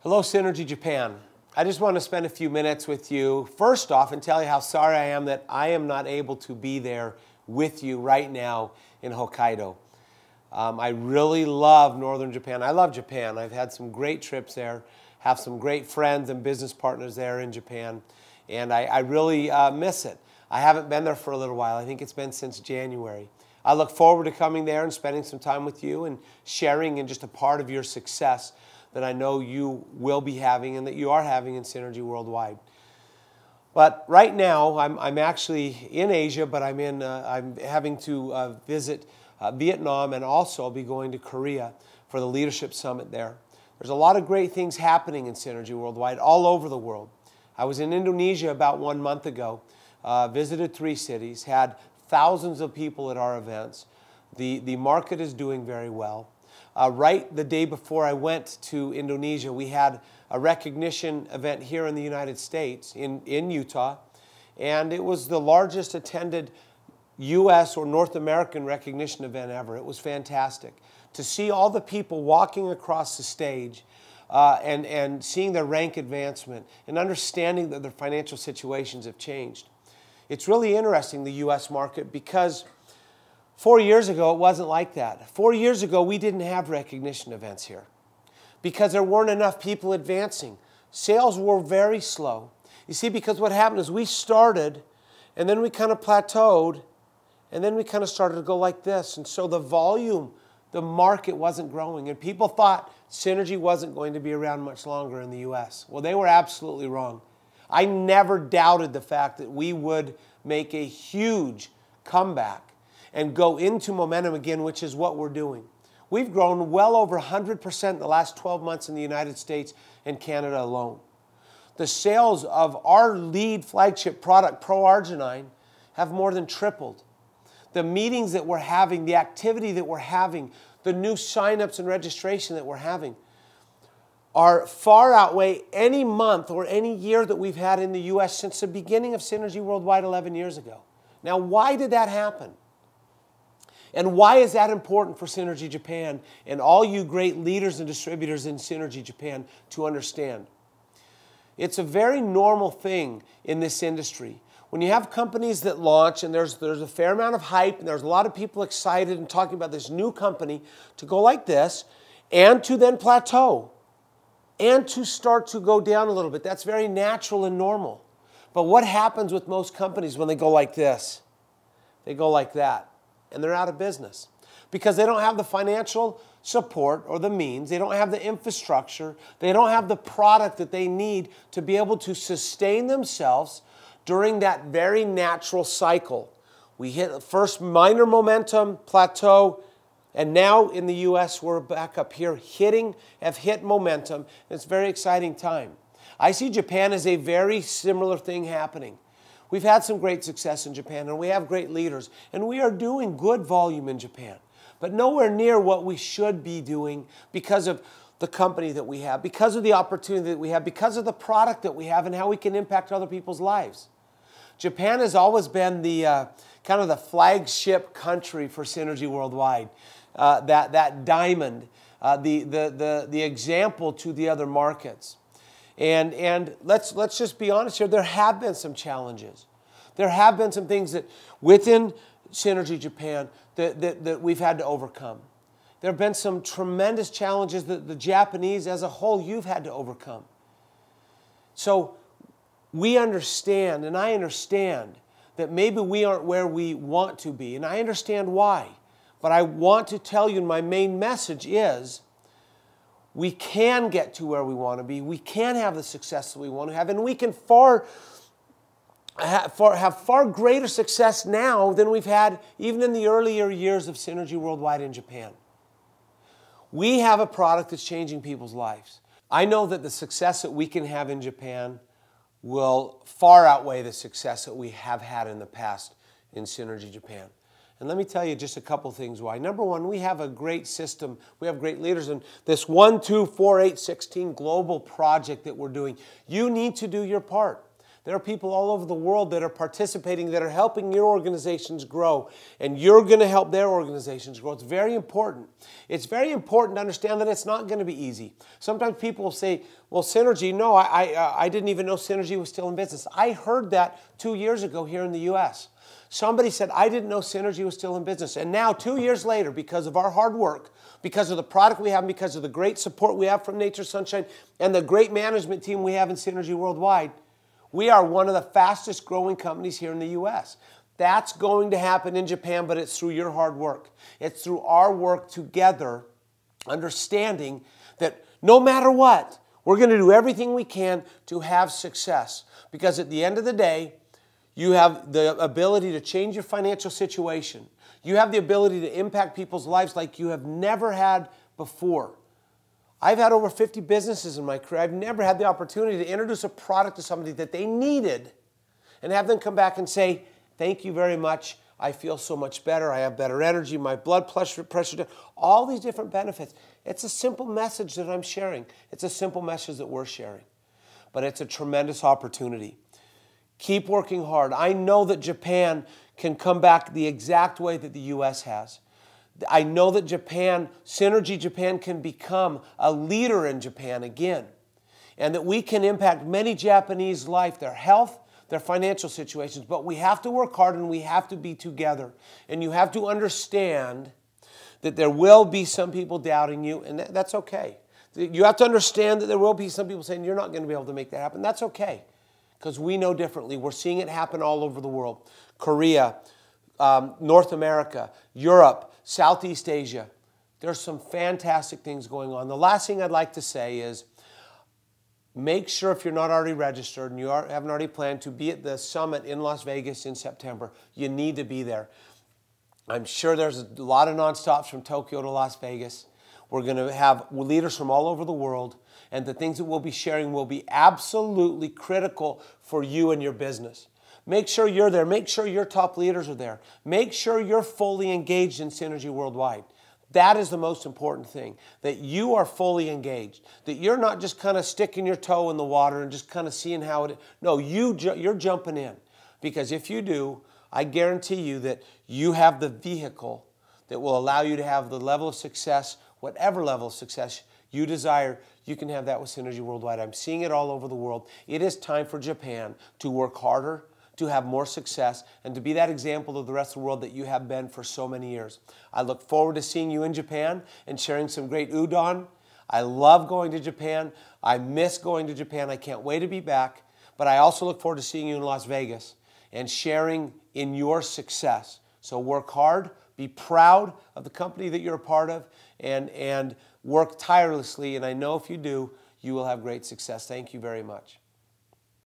Hello, Synergy Japan. I just want to spend a few minutes with you, first off, and tell you how sorry I am that I am not able to be there with you right now in Hokkaido. I really love Northern Japan. I love Japan. I've had some great trips there, have some great friends and business partners there in Japan, and I really miss it. I haven't been there for a little while. I think it's been since January. I look forward to coming there and spending some time with you and sharing in just a part of your success that I know you will be having and that you are having in Synergy Worldwide. But right now, I'm actually in Asia, but I'm having to visit Vietnam, and also I'll be going to Korea for the Leadership Summit there. There's a lot of great things happening in Synergy Worldwide all over the world. I was in Indonesia about 1 month ago, visited 3 cities, had thousands of people at our events. The market is doing very well. Right the day before I went to Indonesia, we had a recognition event here in the United States, in Utah, and it was the largest attended U.S. or North American recognition event ever. It was fantastic to see all the people walking across the stage and seeing their rank advancement and understanding that their financial situations have changed. It's really interesting, the U.S. market, because 4 years ago, it wasn't like that. 4 years ago, we didn't have recognition events here because there weren't enough people advancing. Sales were very slow. You see, because what happened is we started, and then we kind of plateaued, and then we kind of started to go like this. And so the volume, the market wasn't growing, and people thought Synergy wasn't going to be around much longer in the U.S. Well, they were absolutely wrong. I never doubted the fact that we would make a huge comeback and go into momentum again, which is what we're doing. We've grown well over 100% in the last 12 months in the United States and Canada alone. The sales of our lead flagship product, Pro-Arginine, have more than tripled. The meetings that we're having, the activity that we're having, the new signups and registration that we're having are far outweigh any month or any year that we've had in the U.S. since the beginning of Synergy Worldwide 11 years ago. Now, why did that happen? And why is that important for Synergy Japan and all you great leaders and distributors in Synergy Japan to understand? It's a very normal thing in this industry. When you have companies that launch and there's a fair amount of hype and there's a lot of people excited and talking about this new company, to go like this and to then plateau and to start to go down a little bit. That's very natural and normal. But what happens with most companies when they go like this? They go like that. And they're out of business because they don't have the financial support or the means. They don't have the infrastructure. They don't have the product that they need to be able to sustain themselves during that very natural cycle. We hit the first minor momentum plateau, and now in the U.S. we're back up here have hit momentum. It's a very exciting time. I see Japan as a very similar thing happening. We've had some great success in Japan, and we have great leaders, and we are doing good volume in Japan, but nowhere near what we should be doing because of the company that we have, because of the opportunity that we have, because of the product that we have, and how we can impact other people's lives. Japan has always been the kind of the flagship country for Synergy Worldwide, that diamond, the example to the other markets. And let's just be honest here, there have been some challenges. There have been some things that within Synergy Japan that we've had to overcome. There have been some tremendous challenges that the Japanese as a whole, you've had to overcome. So we understand, and I understand, that maybe we aren't where we want to be, and I understand why. But I want to tell you, my main message is, we can get to where we want to be. We can have the success that we want to have. And we can have far greater success now than we've had even in the earlier years of Synergy Worldwide in Japan. We have a product that's changing people's lives. I know that the success that we can have in Japan will far outweigh the success that we have had in the past in Synergy Japan. And let me tell you just a couple things why. Number one, we have a great system. We have great leaders. And this 1, 2, 4, 8, 16 global project that we're doing, you need to do your part. There are people all over the world that are participating, that are helping your organizations grow, and you're going to help their organizations grow. It's very important. It's very important to understand that it's not going to be easy. Sometimes people will say, well, Synergy, no, I didn't even know Synergy was still in business. I heard that 2 years ago here in the U.S. Somebody said, I didn't know Synergy was still in business. And now, 2 years later, because of our hard work, because of the product we have, and because of the great support we have from Nature Sunshine, and the great management team we have in Synergy Worldwide, we are one of the fastest growing companies here in the U.S. That's going to happen in Japan, but it's through your hard work. It's through our work together, understanding that no matter what, we're going to do everything we can to have success. Because at the end of the day, you have the ability to change your financial situation. You have the ability to impact people's lives like you have never had before. I've had over 50 businesses in my career. I've never had the opportunity to introduce a product to somebody that they needed and have them come back and say, thank you very much. I feel so much better. I have better energy. My blood pressure down. All these different benefits. It's a simple message that I'm sharing. It's a simple message that we're sharing. But it's a tremendous opportunity. Keep working hard. I know that Japan can come back the exact way that the U.S. has. I know that Synergy Japan can become a leader in Japan again, and that we can impact many Japanese life, their health, their financial situations, but we have to work hard and we have to be together. And you have to understand that there will be some people doubting you, and that's okay. You have to understand that there will be some people saying you're not going to be able to make that happen. That's okay, because we know differently. We're seeing it happen all over the world. Korea, North America, Europe, Southeast Asia. There's some fantastic things going on. The last thing I'd like to say is make sure, if you're not already registered and you haven't already planned to be at the summit in Las Vegas in September, you need to be there. I'm sure there's a lot of nonstops from Tokyo to Las Vegas. We're going to have leaders from all over the world, and the things that we'll be sharing will be absolutely critical for you and your business. Make sure you're there. Make sure your top leaders are there. Make sure you're fully engaged in Synergy Worldwide. That is the most important thing, that you are fully engaged, that you're not just kind of sticking your toe in the water and just kind of seeing how it is. No, you're jumping in, because if you do, I guarantee you that you have the vehicle that will allow you to have the level of success, whatever level of success you desire. You can have that with Synergy Worldwide. I'm seeing it all over the world. It is time for Japan to work harder, to have more success, and to be that example to the rest of the world that you have been for so many years. I look forward to seeing you in Japan and sharing some great udon. I love going to Japan. I miss going to Japan. I can't wait to be back. But I also look forward to seeing you in Las Vegas and sharing in your success. So work hard, be proud of the company that you're a part of, and work tirelessly. And I know if you do, you will have great success. Thank you very much.